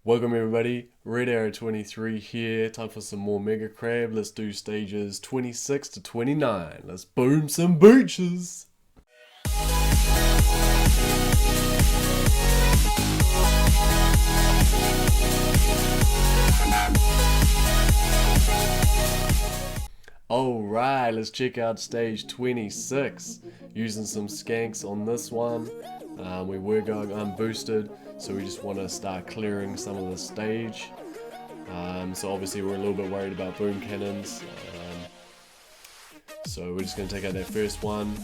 Welcome everybody, Red Arrow 23 here, time for some more Mega Crab. Let's do stages 26 to 29. Let's boom some booches! Alright, let's check out stage 26. Using some skanks on this one. We were going unboosted, so we just want to start clearing some of the stage. So obviously we're a little bit worried about boom cannons. So we're just going to take out that first one.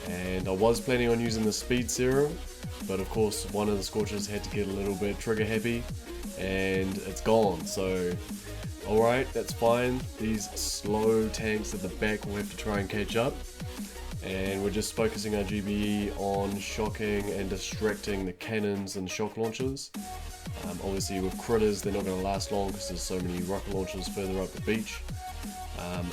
And I was planning on using the speed serum, but of course one of the scorchers had to get a little bit trigger happy, and it's gone. So alright, that's fine. These slow tanks at the back will have to try and catch up. And we're just focusing our GBE on shocking and distracting the cannons and shock launchers. Obviously with critters they're not going to last long because there's so many rocket launchers further up the beach.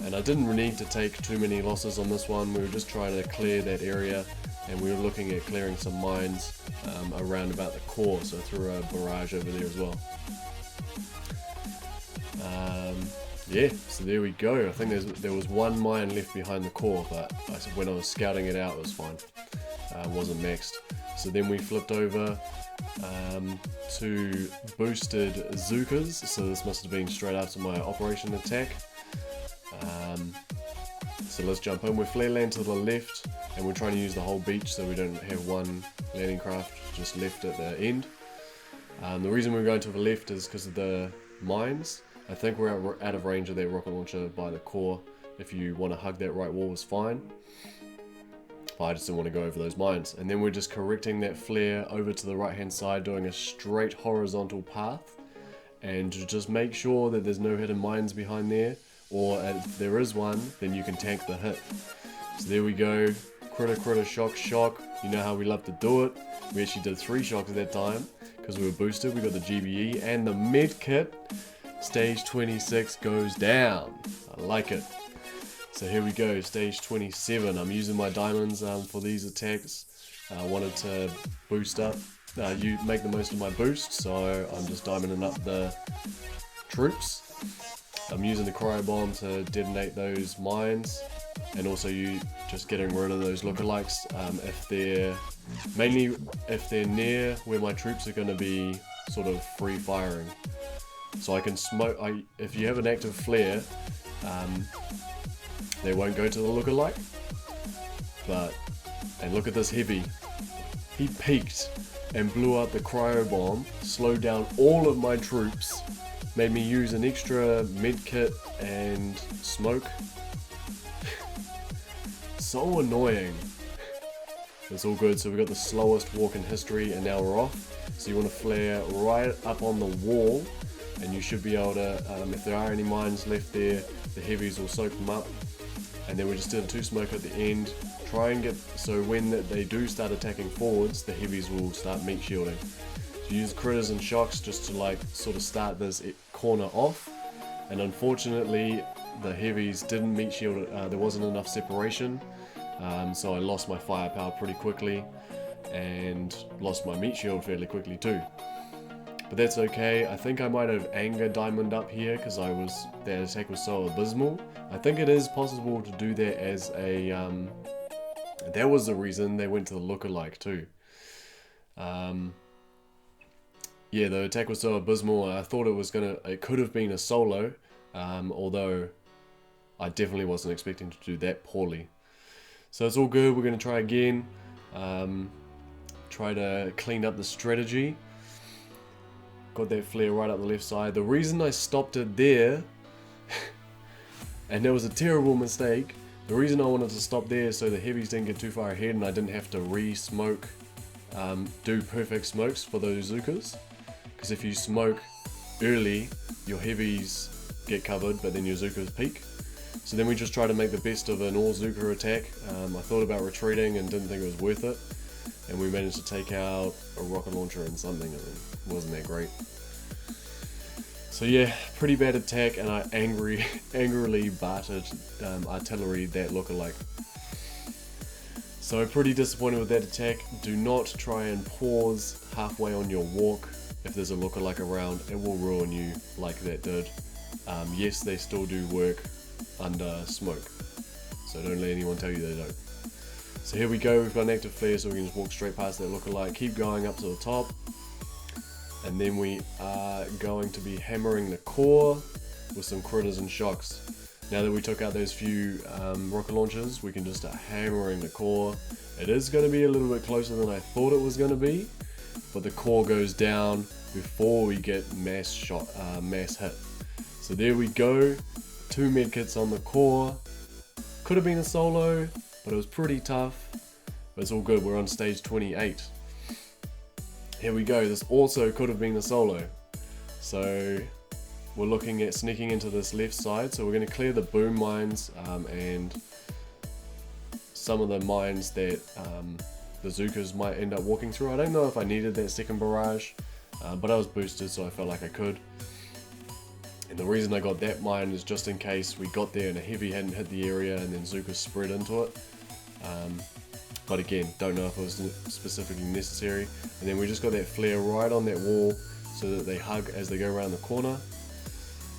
And I didn't need to take too many losses on this one. We were just trying to clear that area, and we were looking at clearing some mines around about the core, so I threw a barrage over there as well. Yeah, so there we go. I think there was one mine left behind the core, but when I was scouting it out, it was fine. Wasn't maxed. So then we flipped over to boosted Zookas. So this must have been straight after my operation attack. So let's jump in. We're flare land to the left, and we're trying to use the whole beach so we don't have one landing craft just left at the end. The reason we're going to the left is because of the mines. I think we're out of range of that rocket launcher by the core. If you want to hug that right wall is fine. But I just didn't want to go over those mines. And then we're just correcting that flare over to the right hand side, doing a straight horizontal path. And to just make sure that there's no hidden mines behind there. Or if there is one, then you can tank the hit. So there we go. Critter, shock. You know how we love to do it. We actually did 3 shocks at that time because we were boosted. We got the GBE and the med kit. Stage 26 goes down. I like it. So here we go, stage 27. I'm using my diamonds for these attacks. I wanted to boost up, make the most of my boost, so I'm just diamonding up the troops. I'm using the cryo bomb to detonate those mines, and also just getting rid of those lookalikes if they're near where my troops are going to be sort of free firing. So I can smoke, if you have an active flare, they won't go to the lookalike. And look at this heavy. He peeked and blew up the cryo bomb, slowed down all of my troops, made me use an extra med kit and smoke. So annoying. It's all good, so we got the slowest walk in history, and now we're off. So you want to flare right up on the wall, and you should be able to, if there are any mines left there, the heavies will soak them up. And then we just did a 2 smoke at the end. Try and get, so when they do start attacking forwards, the heavies will start meat shielding. So use critters and shocks just to sort of start this corner off. And unfortunately, the heavies didn't meat shield, there wasn't enough separation. So I lost my firepower pretty quickly, and lost my meat shield fairly quickly too. But that's okay. I think I might have anger diamond up here because that attack was so abysmal. I think it is possible to do that as a, that was the reason they went to the lookalike too. Yeah, the attack was so abysmal, I thought it could have been a solo, although I definitely wasn't expecting to do that poorly. So it's all good, we're going to try again, try to clean up the strategy. Got that flare right up the left side. The reason I stopped it there, and that was a terrible mistake, the reason I wanted to stop there is so the heavies didn't get too far ahead and I didn't have to re-smoke, do perfect smokes for those Zookas. Because if you smoke early, your heavies get covered, but then your Zookas peak. So then we just try to make the best of an all Zooka attack. I thought about retreating and didn't think it was worth it. And we managed to take out a rocket launcher and something, and it wasn't that great. So yeah, pretty bad attack, and I angrily bartered artillery that lookalike. So pretty disappointed with that attack. Do not try and pause halfway on your walk. if there's a lookalike around, it will ruin you like that did. Yes, they still do work under smoke, so don't let anyone tell you they don't. So here we go, we've got an active flare, so we can just walk straight past that lookalike, keep going up to the top, and then we are going to be hammering the core with some critters and shocks. Now that we took out those few rocket launchers, we can just start hammering the core. It is going to be a little bit closer than I thought it was going to be, but the core goes down before we get mass hit. So there we go, 2 medkits on the core. Could have been a solo, but it was pretty tough. But it's all good, we're on stage 28. Here we go, this also could have been a solo. So we're looking at sneaking into this left side, so we're going to clear the boom mines and some of the mines that the Zookers might end up walking through. I don't know if I needed that second barrage, but I was boosted, so I felt like I could. And the reason I got that mine is just in case we got there and a heavy hadn't hit the area and then Zookers spread into it. But again, don't know if it was specifically necessary. And then we just got that flare right on that wall so that they hug as they go around the corner.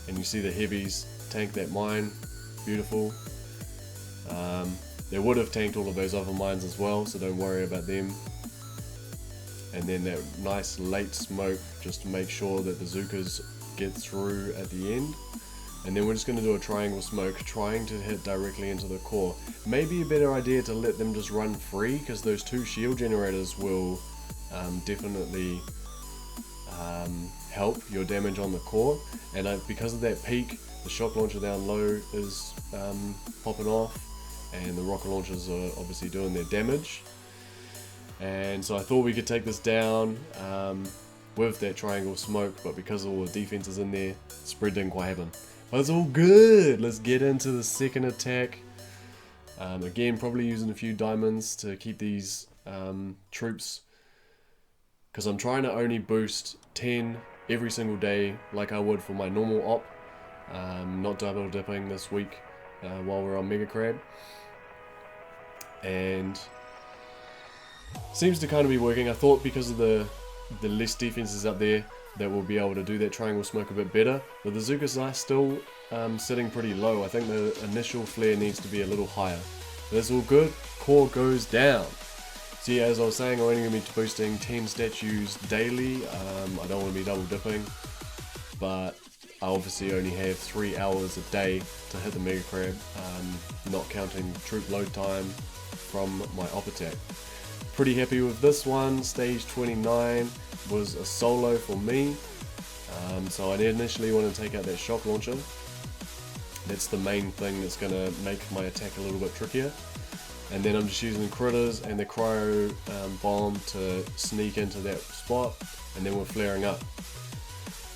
And you see the heavies tank that mine, beautiful. They would have tanked all of those other mines as well, so don't worry about them. And then that nice late smoke just to make sure that the Zookers get through at the end. And then we're just going to do a triangle smoke, trying to hit directly into the core. Maybe a better idea to let them just run free, because those 2 shield generators will definitely help your damage on the core. And because of that peak, the shock launcher down low is popping off, and the rocket launchers are obviously doing their damage. And so I thought we could take this down with that triangle smoke, but because all the defenses in there, spread didn't quite happen. But it's all good. Let's get into the second attack. Again, probably using a few diamonds to keep these troops, because I'm trying to only boost 10 every single day like I would for my normal op. Not double dipping this week while we're on Mega Crab. And seems to kind of be working. I thought because of the less defenses up there that we'll be able to do that triangle smoke a bit better, but the Zookers are still sitting pretty low. I think the initial flare needs to be a little higher. But that's all good. Core goes down. So yeah, as I was saying, I'm only going to be boosting 10 statues daily. I don't want to be double dipping, but I obviously only have 3 hours a day to hit the Mega Crab, not counting troop load time from my op attack. Pretty happy with this one. Stage 29 was a solo for me, so I initially want to take out that shock launcher. That's the main thing that's going to make my attack a little bit trickier. And then I'm just using critters and the cryo bomb to sneak into that spot, and then we're flaring up.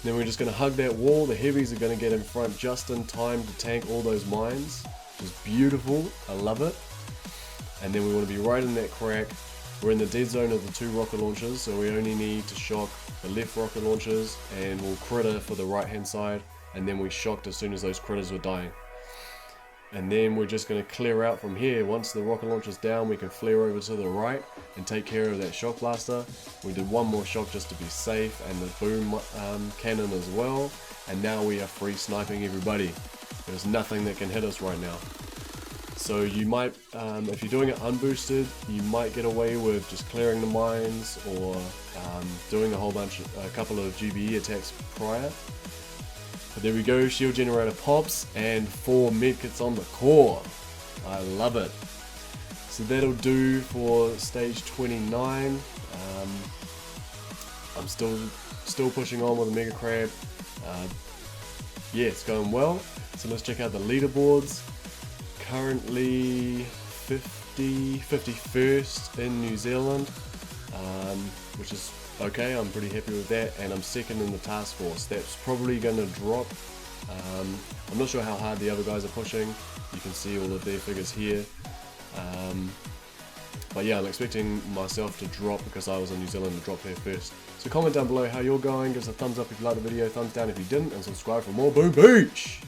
Then we're just going to hug that wall. The heavies are going to get in front just in time to tank all those mines, which is beautiful. I love it. And then we want to be right in that crack. We're in the dead zone of the 2 rocket launchers, so we only need to shock the left rocket launchers, and we'll critter for the right hand side, and then we shocked as soon as those critters were dying. And then we're just going to clear out from here. Once the rocket launcher's down, we can flare over to the right and take care of that shock blaster. We did one more shock just to be safe, and the boom cannon as well. And now we are free sniping everybody. There's nothing that can hit us right now. So you might, if you're doing it unboosted, you might get away with just clearing the mines or doing a couple of GBE attacks prior. But there we go, shield generator pops and 4 medkits on the core. I love it. So that'll do for stage 29. I'm still pushing on with the Mega Crab. Yeah, it's going well. So let's check out the leaderboards. Currently 51st in New Zealand, which is okay. I'm pretty happy with that, and I'm second in the task force. That's probably going to drop. I'm not sure how hard the other guys are pushing. You can see all of their figures here. But yeah, I'm expecting myself to drop because I was in New Zealand to drop there first. So comment down below how you're going. Give us a thumbs up if you liked the video, thumbs down if you didn't, and subscribe for more Boom Beach!